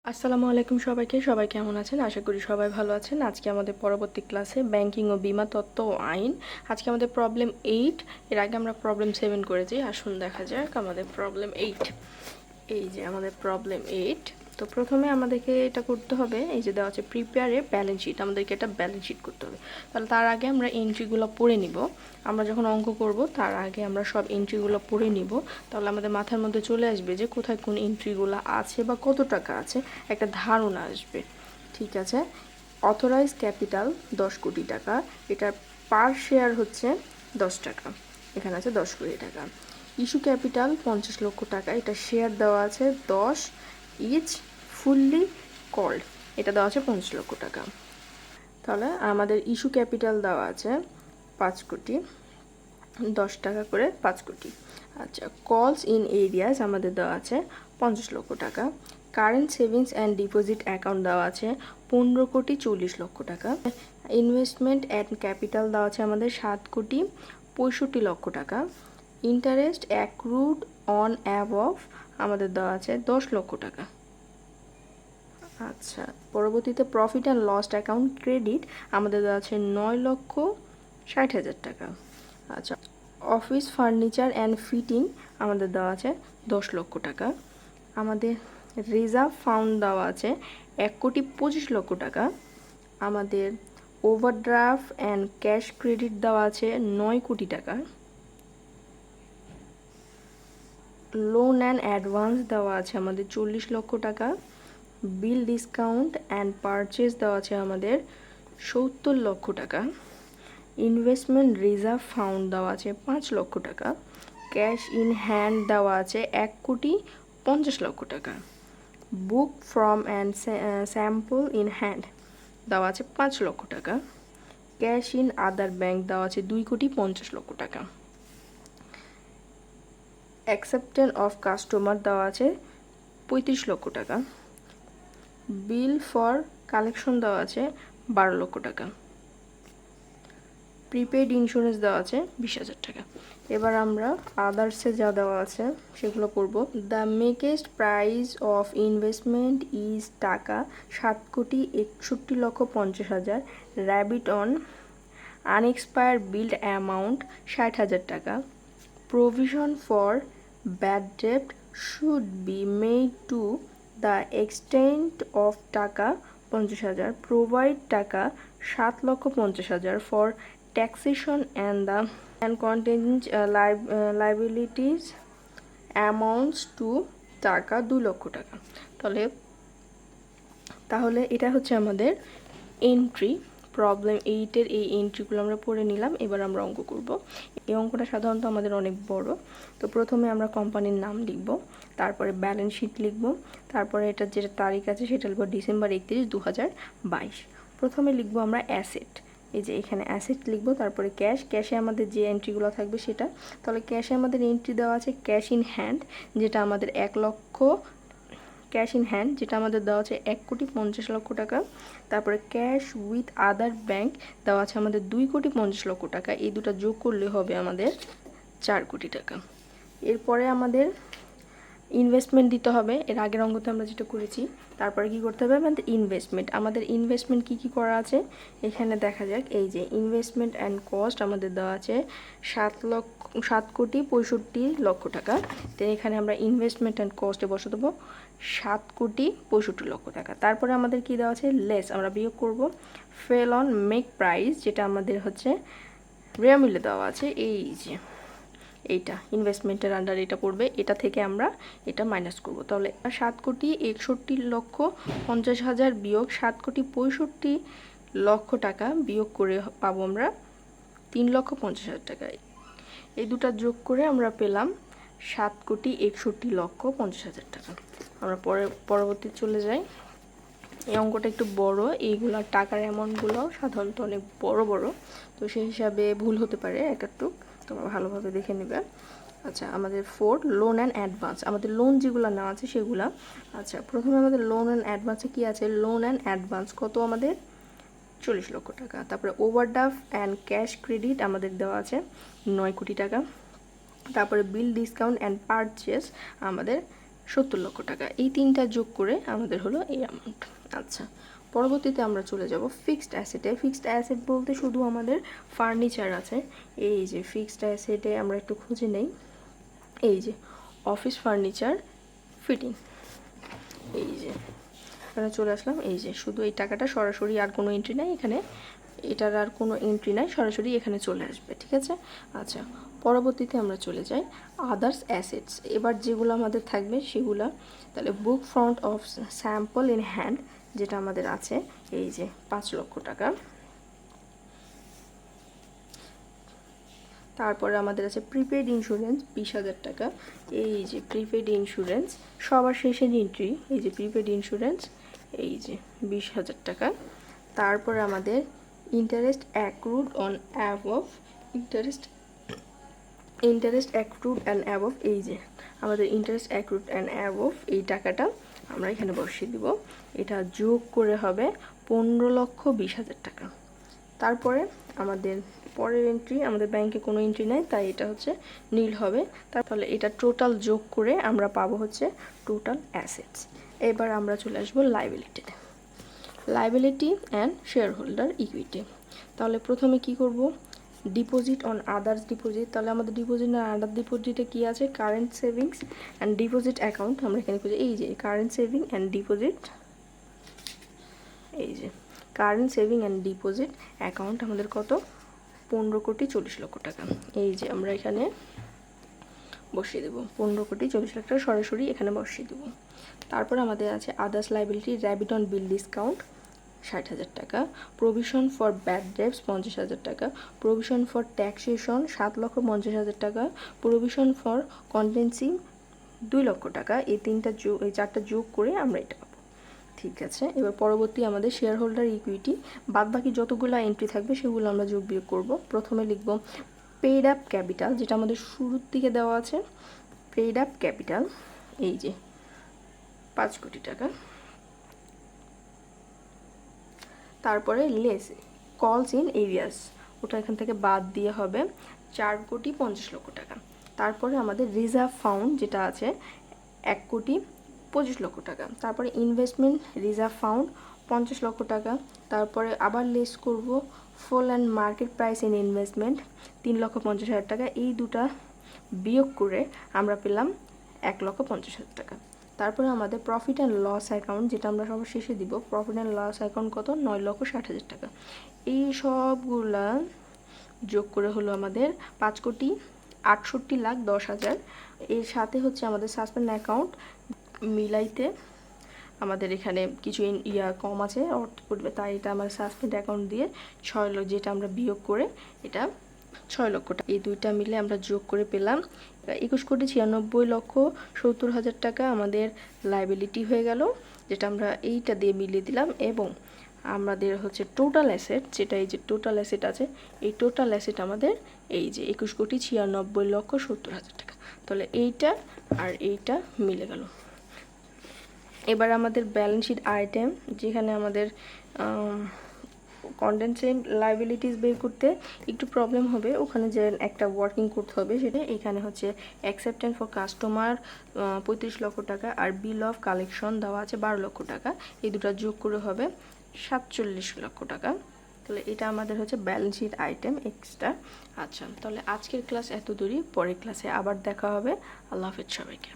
আসসালামু আলাইকুম সবাই কেমন আছেন? আশা করি সবাই ভালো আছেন। আজকে আমাদের পরবর্তী ক্লাসে ব্যাংকিং ও বীমা তত্ত্ব ও আইন। আজকে আমাদের প্রবলেম 8। এর আগে আমরা প্রবলেম 7 করেছি। আসুন দেখা যাক আমাদের প্রবলেম 8। এই যে আমাদের প্রবলেম 8। তো প্রথমে আমাদেরকে এটা করতে হবে, এই যে দেওয়া আছে প্রিপেয়ার এ ব্যালেন্স শিট। আমাদেরকে এটা ব্যালেন্স শিট করতে হবে। তাহলে তার আগে আমরা এন্ট্রিগুলো পড়ে নিব। আমরা যখন অঙ্ক করব তার আগে আমরা সব এন্ট্রিগুলো পড়ে নিব। তাহলে আমাদের মাথার মধ্যে চলে আসবে যে কোথায় কোন এন্ট্রিগুলো আছে বা কত টাকা আছে, একটা ধারণা আসবে। ঠিক আছে। অথরাইজ ক্যাপিটাল 10 কোটি টাকা, এটার পার শেয়ার হচ্ছে 10 টাকা। এখানে আছে 10 কোটি টাকা। ইস্যু ক্যাপিটাল 50 লক্ষ টাকা, এটা শেয়ার দেওয়া আছে 10 ইচ ফুললি কল্ড, এটা দেওয়া আছে 50 লক্ষ টাকা। তাহলে আমাদের ইস্যু ক্যাপিটাল দেওয়া আছে 5 কোটি, 10 টাকা করে 5 কোটি। আচ্ছা, কলস ইন এরিয়াস আমাদের দেওয়া আছে 50 লক্ষ টাকা। Current savings and deposit account দেওয়া আছে 15 কোটি 40 লক্ষ টাকা। ইনভেস্টমেন্ট অ্যান্ড ক্যাপিটাল দেওয়া আছে আমাদের 7 কোটি 65 লক্ষ টাকা। ইন্টারেস্ট অ্যাক্রুড অন অ্যাবভ আমাদের দেওয়া আছে 10 লক্ষ টাকা। আচ্ছা, পরবর্তীতে profit and loss account credit আমাদের দেওয়া আছে 9,60,000 টাকা। আচ্ছা, অফিস ফার্নিচার অ্যান্ড ফিটিং আমাদের দেওয়া আছে 10 লক্ষ টাকা। আমাদের রিজার্ভ ফান্ড দেওয়া আছে 1 কোটি 25 লক্ষ টাকা। আমাদের ওভারড্রাফট অ্যান্ড ক্যাশ ক্রেডিট দেওয়া আছে 9 কোটি টাকা। লোন অ্যান্ড অ্যাডভান্স দেওয়া আছে আমাদের 40 লক্ষ টাকা। বিল ডিসকাউন্ট অ্যান্ড পারচেস দেওয়া আছে আমাদের 70 লক্ষ টাকা। ইনভেস্টমেন্ট রিজার্ভ ফান্ড দেওয়া আছে 5 লক্ষ টাকা। ক্যাশ ইন হ্যান্ড দেওয়া আছে 1 কোটি 50 লক্ষ টাকা। Book from and sample in hand দেওয়া আছে 5 লক্ষ টাকা। ক্যাশ ইন আদার ব্যাংক দেওয়া আছে 2 কোটি 50 লক্ষ টাকা। অ্যাকসেপ্টেন্স অফ কাস্টমার দেওয়া আছে 35 লক্ষ টাকা। বিল ফর কালেকশন দেওয়া আছে 12 লক্ষ টাকা। প্রিপেড ইন্স্যুরেন্স দেওয়া আছে 20,000 টাকা। এবার আমরা আদার্সে যা দেওয়া আছে সেগুলো পড়ব। The market price of investment is টাকা 7 কোটি 61 লক্ষ 50 হাজার। Rebate on unexpired billed amount 60,000 টাকা। Provision for bad debt should be made to the extent of টাকা 50,000। প্রোভাইড টাকা 7 লক্ষ 50 হাজার for taxation and the and contingent liabilities amounts to টাকা 2 লক্ষ টাকা। তাহলে এটা হচ্ছে আমাদের এন্ট্রি। প্রবলেম 8-এর এই এন্ট্রিগুলো আমরা পড়ে নিলাম। এবার আমরা অঙ্ক করব। এই অঙ্কটা সাধারণত আমাদের অনেক বড়। তো প্রথমে আমরা কোম্পানির নাম লিখব, তারপরে ব্যালেন্স শিট লিখব, তারপরে এটা যেটা তারিখ আছে সেটা লিখব ডিসেম্বর 31, 2022। প্রথমে লিখব আমরা অ্যাসেট, এই যে এখানে অ্যাসেট লিখব, তারপরে ক্যাশে আমাদের যে এন্ট্রিগুলো থাকবে সেটা। তাহলে ক্যাশে আমাদের এন্ট্রি দেওয়া আছে ক্যাশ ইন হ্যান্ড, যেটা আমাদের 1 লক্ষ, ক্যাশ ইন হ্যান্ড যেটা আমাদের দেওয়া আছে 1 কোটি 50 লক্ষ টাকা। তারপরে ক্যাশ উইথ আদার ব্যাংক দেওয়া আছে আমাদের 2 কোটি 50 লক্ষ টাকা। এই দুটো যোগ করলে হবে আমাদের 4 কোটি টাকা। এরপরে আমাদের ইনভেস্টমেন্ট দিতে হবে। এর আগের অঙ্কতে আমরা যেটা করেছি, তারপরে কি করতে হবে আমাদের ইনভেস্টমেন্ট কি করা আছে এখানে দেখা যাক। এই যে ইনভেস্টমেন্ট অ্যান্ড কস্ট আমাদের দেওয়া আছে 7 কোটি 65 লক্ষ টাকা। তো এখানে আমরা ইনভেস্টমেন্ট অ্যান্ড কস্টে বসে দেবো 7 কোটি 65 লক্ষ টাকা। তারপরে আমাদের কি দেওয়া আছে লেস, আমরা বিয়োগ করব ফেল অন মেক প্রাইস, যেটা আমাদের হচ্ছে রেয়ামিলে দেওয়া আছে। এই যে এইটা ইনভেস্টমেন্টের আন্ডার এটা পড়বে, এটা থেকে আমরা এটা মাইনাস করব। তাহলে 7 কোটি 61 লক্ষ 50 হাজার বিয়োগ 7 কোটি 65 লক্ষ টাকা বিয়োগ করে পাবো আমরা 3 লক্ষ 50 হাজার টাকা। এই দুটা যোগ করে আমরা পেলাম 7 কোটি 61 লক্ষ 50 হাজার টাকা। আমরা পরবর্তী চলে যাই। এই অঙ্কটা একটু বড়, এইগুলা টাকার অ্যামাউন্টগুলো সাধারণত অনেক বড় বড়, তো সেই হিসাবে ভুল হতে পারে একটু, তোমরা ভালোভাবে দেখে নেবে। আচ্ছা, আমাদের 4 লোন অ্যান্ড অ্যাডভান্স, আমাদের লোন যেগুলো নেওয়া আছে সেগুলা। আচ্ছা, প্রথমে আমাদের লোন অ্যান্ড অ্যাডভান্সে কী আছে, লোন অ্যান্ড অ্যাডভান্স কত আমাদের 40 লক্ষ টাকা। তারপরে ওভারড্রাফট অ্যান্ড ক্যাশ ক্রেডিট আমাদের দেওয়া আছে 9 কোটি টাকা। তারপরে বিল ডিসকাউন্ট অ্যান্ড পারচেস আমাদের 70 লক্ষ টাকা। এই তিনটা যোগ করে আমাদের হলো এই অ্যামাউন্ট। আচ্ছা, পরবর্তীতে আমরা চলে যাব ফিক্সড অ্যাসেটে। ফিক্সড অ্যাসেট বলতে শুধু আমাদের ফার্নিচার আছে। এই যে ফিক্সড অ্যাসেটে আমরা একটু খুঁজে নেই। এই যে অফিস ফার্নিচার ফিটিং, এই যে এখানে চলে আসলাম। এই যে শুধু এই টাকাটা সরাসরি, আর কোনো এন্ট্রি নাই এখানে, এটার আর কোনো এন্ট্রি নাই, সরাসরি এখানে চলে আসবে। ঠিক আছে। আচ্ছা, পরবর্তীতে আমরা চলে যাই আদার্স অ্যাসেটস। এবার যেগুলো আমাদের থাকবে সেগুলো, তাহলে book front of sample in hand যেটা আমাদের আছে, এই যে 5 লক্ষ টাকা। তারপরে আমাদের আছে প্রিপেড ইন্স্যুরেন্স 20,000 টাকা। এই যে প্রিপেড ইন্স্যুরেন্স সবার শেষের এন্ট্রি, এই যে প্রিপেড ইন্স্যুরেন্স, এই যে 20,000 টাকা। তারপরে আমাদের interest accrued on above, interest accrued and above, এই যে আমাদের ইন্টারেস্ট অ্যাক্রুড অ্যান্ড অ্যাবভ, এই টাকাটা আমরা এখানে বসিয়ে দিব। এটা যোগ করে হবে 15,20,000 টাকা। তারপরে আমাদের পরের এন্ট্রি, আমাদের ব্যাংকে কোনো এন্ট্রি নাই, তাই এটা হচ্ছে নীল হবে। তারপরে এটা টোটাল যোগ করে আমরা পাবো হচ্ছে টোটাল অ্যাসেটস। এবার আমরা চলে আসবো লাইবিলিটিতে, liability and shareholder equity. তাহলে প্রথমে কি করব, ডিপোজিট অন আদার্স ডিপোজিট। তাহলে আমাদের ডিপোজিট অন আদার ডিপোজিটে কি আছে, current savings and deposit account. আমরা এখানে খুঁজে, এই যে কারেন্ট সেভিং অ্যান্ড ডিপোজিট, এই যে current saving and deposit account আমাদের কত, 15,40,00,000 টাকা। এই যে আমরা এখানে বসিয়ে দেবো 15,40,00,000 টাকা, সরাসরি এখানে বসিয়ে দেবো। তারপর আমাদের আছে others liability, rabbit on bill discount 60,000 টাকা, প্রভিশন ফর ব্যাড ডেটস 50,000 টাকা, প্রভিশন ফর ট্যাক্সেশন 7,50,000 টাকা, প্রভিশন ফর কন্টেন্সি 2 লক্ষ টাকা। এই চারটা যোগ করে আমরা এটা পাবো। ঠিক আছে। এবার পরবর্তী আমাদের শেয়ার হোল্ডার ইকুইটি, বাদ বাকি যতগুলো এন্ট্রি থাকবে সেগুলো আমরা যোগ বিয়োগ করবো। প্রথমে লিখব পেইড আপ ক্যাপিটাল, যেটা আমাদের শুরুর দিকে দেওয়া আছে, পেইড আপ ক্যাপিটাল, এই যে 5 কোটি টাকা। তারপরে লেস কলস ইন এরিয়াস, ওটা এখান থেকে বাদ দিয়ে হবে 4,50,00,000 টাকা। তারপরে আমাদের রিজার্ভ ফান্ড যেটা আছে 1,25,00,000 টাকা। তারপরে ইনভেস্টমেন্ট রিজার্ভ ফান্ড 50 লক্ষ টাকা। তারপরে আবার লেস করব full and market price in investment 3,50,000 টাকা। এই দুটা বিয়োগ করে আমরা পেলাম 1,50,000 টাকা। তারপরে আমাদের প্রফিট অ্যান্ড লস অ্যাকাউন্ট, যেটা আমরা সবার শেষে দিব, প্রফিট অ্যান্ড লস অ্যাকাউন্ট কত, 9,60,000 টাকা। এই সবগুলা যোগ করে হলো আমাদের 5,68,10,000। এর সাথে হচ্ছে আমাদের সাসপেন্ড অ্যাকাউন্ট মিলাইতে আমাদের এখানে কিছু কম আছে অর্থ পড়বে, তাই এটা আমার সাসপেন্ড অ্যাকাউন্ট দিয়ে 6 লক্ষ, যেটা আমরা বিয়োগ করে এটা 6 লক্ষ টাকা। এই দুইটা মিলে আমরা যোগ করে পেলাম 21,96,70,000 টাকা আমাদের লাইবিলিটি হয়ে গেল, যেটা আমরা এইটা দিয়ে মিলিয়ে দিলাম। এবং আমাদের হচ্ছে টোটাল অ্যাসেট, যেটা এই যে টোটাল অ্যাসেট আছে, এই টোটাল অ্যাসেট আমাদের এই যে 21,96,70,000 টাকা। তাহলে এইটা আর এইটা মিলে গেল। এবার আমাদের ব্যালেন্স শিট আইটেম, যেখানে আমাদের কন্টেনসেন্ট লাইবিলিটিস বের করতে একটু প্রবলেম হবে, ওখানে যে একটা ওয়ার্কিং করতে হবে, সেটা এখানে হচ্ছে অ্যাকসেপ্টেন্স ফর কাস্টমার 35 লক্ষ টাকা, আর বিল অফ কালেকশন দেওয়া আছে 12 লক্ষ টাকা। এই দুটো যোগ করে হবে 47 লক্ষ টাকা। তাহলে এটা আমাদের হচ্ছে ব্যালেন্স শিট আইটেম এক্সট্রা। আচ্ছা, তাহলে আজকের ক্লাস এত দূরই, পরের ক্লাসে আবার দেখা হবে। আল্লাহ হাফেজ সবাইকে।